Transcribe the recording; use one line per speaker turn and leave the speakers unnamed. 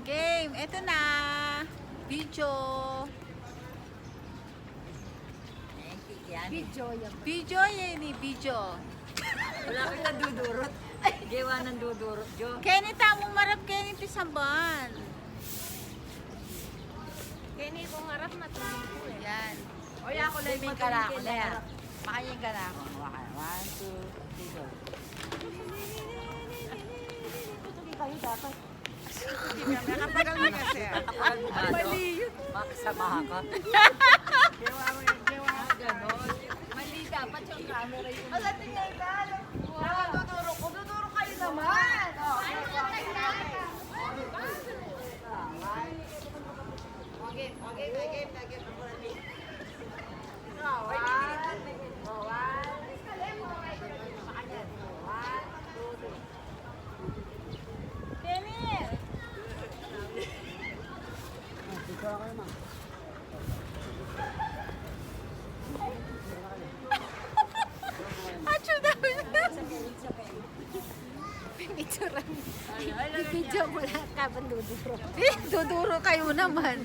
Game. Ito na. Video.
Video yan.
Video yan eh. Video.
Wala kang nadudurot. Gawa ng dudurot, Jo.
Kenny, tamong marap Kenny pisamban.
Kini kung harap matulog ko eh.
Yan.
O ako lang
Swimming ka na ako na yan. Makayin ka na ako. One, two, three, go.
Tutuloy kayo dapat.
Nakatagal mo kasi.
Mali yun. Makasama ka. Ganon. Mali dapat yung camera yun.
Ala, tingnan ka. Nakaduduro ko. Duduro kayo naman.
Picture ang video mo lahat ka ba duduro?
Duduro kayo naman.